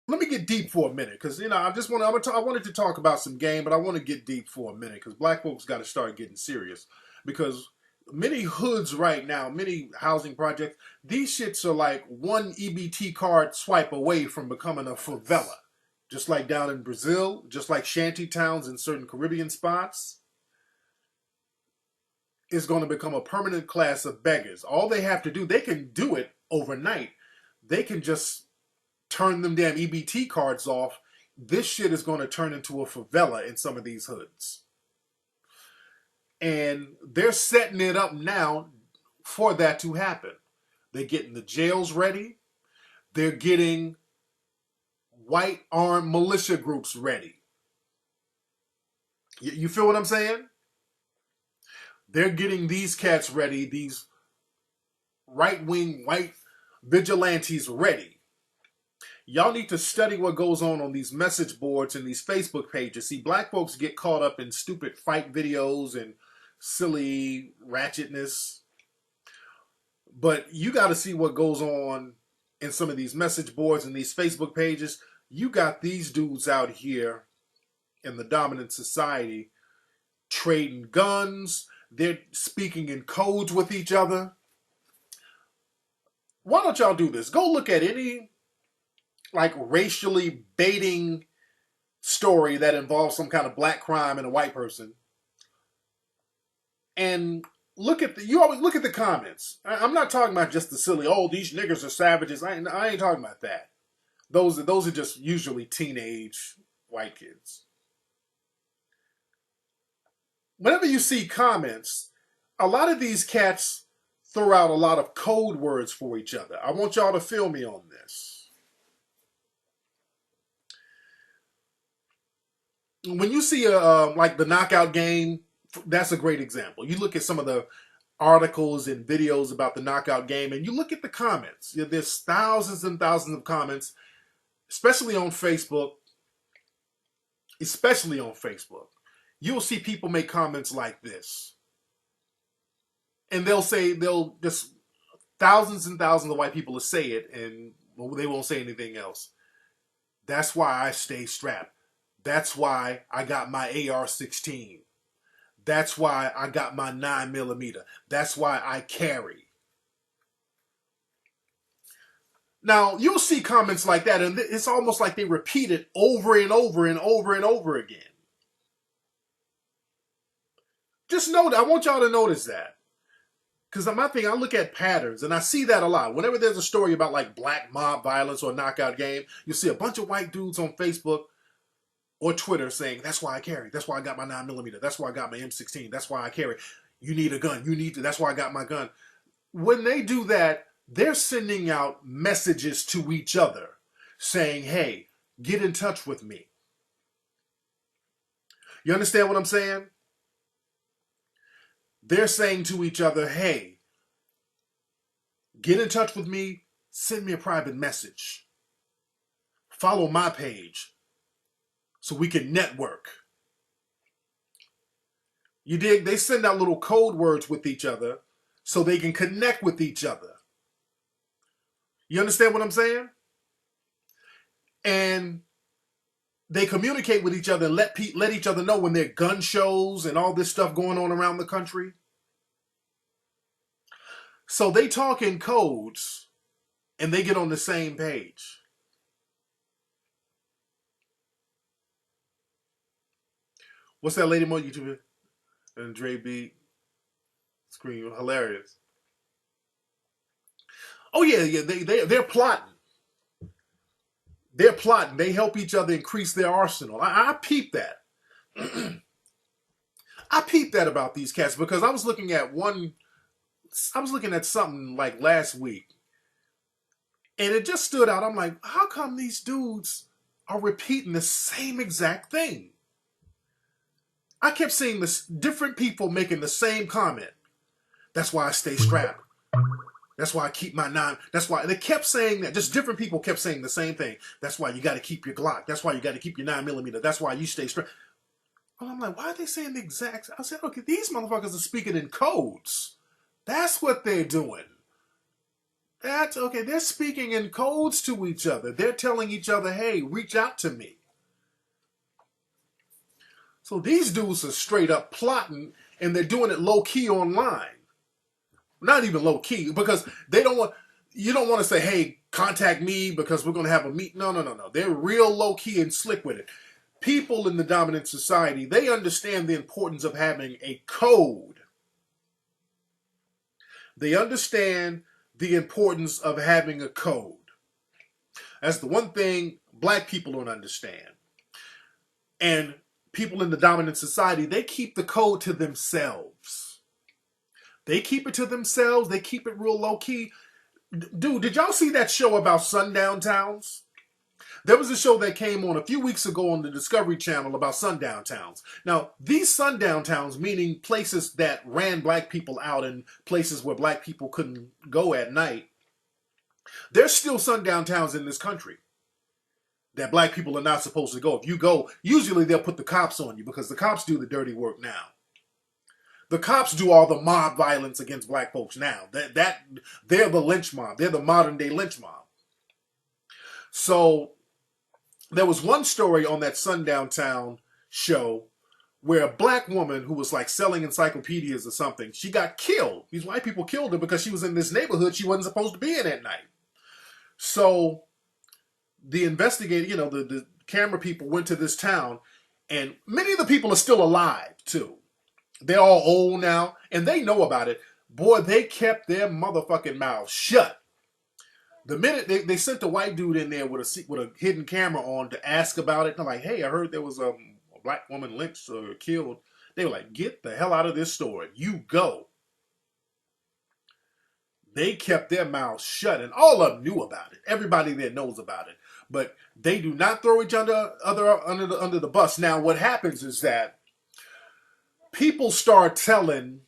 let me get deep for a minute, because I wanted to talk about some game, but I want to get deep for a minute because black folks got to start getting serious. Because many hoods right now, many housing projects, these shits are like one EBT card swipe away from becoming a favela. Just like down in Brazil, just like shanty towns in certain Caribbean spots, is going to become a permanent class of beggars. All they have to do, they can do it overnight. They can just turn them damn EBT cards off. This shit is going to turn into a favela in some of these hoods. And they're setting it up now for that to happen. They're getting the jails ready. They're getting white armed militia groups ready. You feel what I'm saying? They're getting these cats ready, these right wing white vigilantes ready. Y'all need to study what goes on these message boards and these Facebook pages. See, black folks get caught up in stupid fight videos and silly ratchetness. But you got to see what goes on in some of these message boards and these Facebook pages. You got these dudes out here in the dominant society trading guns. They're speaking in codes with each other. Why don't y'all do this? Go look at any like racially baiting story that involves some kind of black crime and a white person, and you always look at the comments. I'm not talking about just the silly, oh, these niggers are savages. I ain't talking about that. Those are just usually teenage white kids. Whenever you see comments, a lot of these cats throw out a lot of code words for each other. I want y'all to feel me on this. When you see like the knockout game, that's a great example. You look at some of the articles and videos about the knockout game, and you look at the comments. There's thousands and thousands of comments, especially on Facebook. Especially on Facebook, you'll see people make comments like this, and they'll just thousands and thousands of white people will say it, and they won't say anything else. That's why I stay strapped. That's why I got my AR-16. That's why I got my 9mm. That's why I carry. Now, you'll see comments like that, and it's almost like they repeat it over and over and over and over again. Just note, I want y'all to notice that. Because my thing, I look at patterns, and I see that a lot. Whenever there's a story about like black mob violence or a knockout game, you see a bunch of white dudes on Facebook or Twitter saying, that's why I carry. That's why I got my 9mm. That's why I got my M16. That's why I carry. You need a gun. That's why I got my gun. When they do that, they're sending out messages to each other saying, hey, get in touch with me. You understand what I'm saying? They're saying to each other, hey, get in touch with me, send me a private message. Follow my page so we can network. You dig? They send out little code words with each other so they can connect with each other. You understand what I'm saying? And they communicate with each other and let each other know when there are gun shows and all this stuff going on around the country. So they talk in codes and they get on the same page. What's that lady on YouTube? And Dre beat scream hilarious. Oh yeah, they're plotting. They're plotting. They help each other increase their arsenal. I peep that. I peep that about these cats because I was looking at something like last week, and it just stood out. I'm like, how come these dudes are repeating the same exact thing? I kept seeing this different people making the same comment. That's why I stay strapped. That's why I keep my 9. That's why they kept saying that. Just different people kept saying the same thing. That's why you got to keep your Glock. That's why you got to keep your 9mm. That's why you stay strapped. Well, I'm like, why are they saying the exact? I said, okay, these motherfuckers are speaking in codes. That's what they're doing. That's okay. They're speaking in codes to each other. They're telling each other, hey, reach out to me. So these dudes are straight up plotting, and they're doing it low key online. Not even low key, because they don't want, you don't want to say, hey, contact me because we're going to have a meet. No, no, no, no. They're real low key and slick with it. People in the dominant society, they understand the importance of having a code. They understand the importance of having a code. That's the one thing black people don't understand. And people in the dominant society, they keep the code to themselves. They keep it to themselves. They keep it real low key. Dude, did y'all see that show about sundown towns? There was a show that came on a few weeks ago on the Discovery Channel about sundown towns. Now, these sundown towns, meaning places that ran black people out and places where black people couldn't go at night, there's still sundown towns in this country that black people are not supposed to go. If you go, usually they'll put the cops on you because the cops do the dirty work now. The cops do all the mob violence against black folks now. They're the lynch mob. They're the modern day lynch mob. So there was one story on that Sundown Town show where a black woman who was like selling encyclopedias or something, she got killed. These white people killed her because she was in this neighborhood she wasn't supposed to be in at night. So the investigator, the camera people went to this town, and many of the people are still alive too. They're all old now, and they know about it. Boy, they kept their motherfucking mouths shut. The minute they sent the white dude in there with a hidden camera on to ask about it, they're like, hey, I heard there was a black woman lynched or killed. They were like, get the hell out of this store. You go. They kept their mouths shut, and all of them knew about it. Everybody there knows about it. But they do not throw each other under the bus. Now, what happens is that people start telling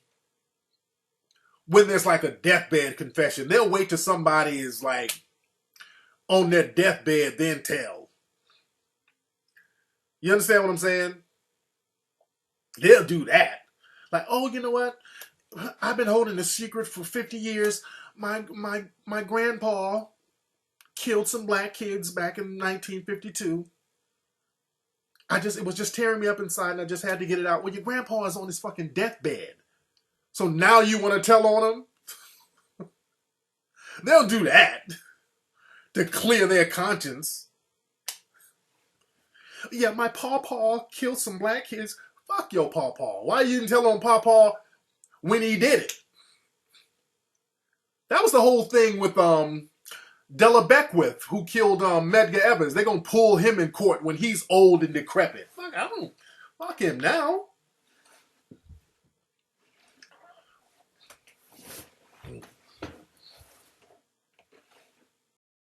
when there's like a deathbed confession. They'll wait till somebody is like on their deathbed, then tell. You understand what I'm saying? They'll do that. Like, oh, you know what? I've been holding a secret for 50 years. My grandpa killed some black kids back in 1952. It was just tearing me up inside, and I just had to get it out. Well, your grandpa is on his fucking deathbed. So now you want to tell on him? They'll do that to clear their conscience. Yeah, my pawpaw killed some black kids. Fuck your pawpaw. Why you didn't tell on pawpaw when he did it? That was the whole thing with Della Beckwith, who killed Medgar Evers. They're gonna pull him in court when he's old and decrepit. Fuck him now.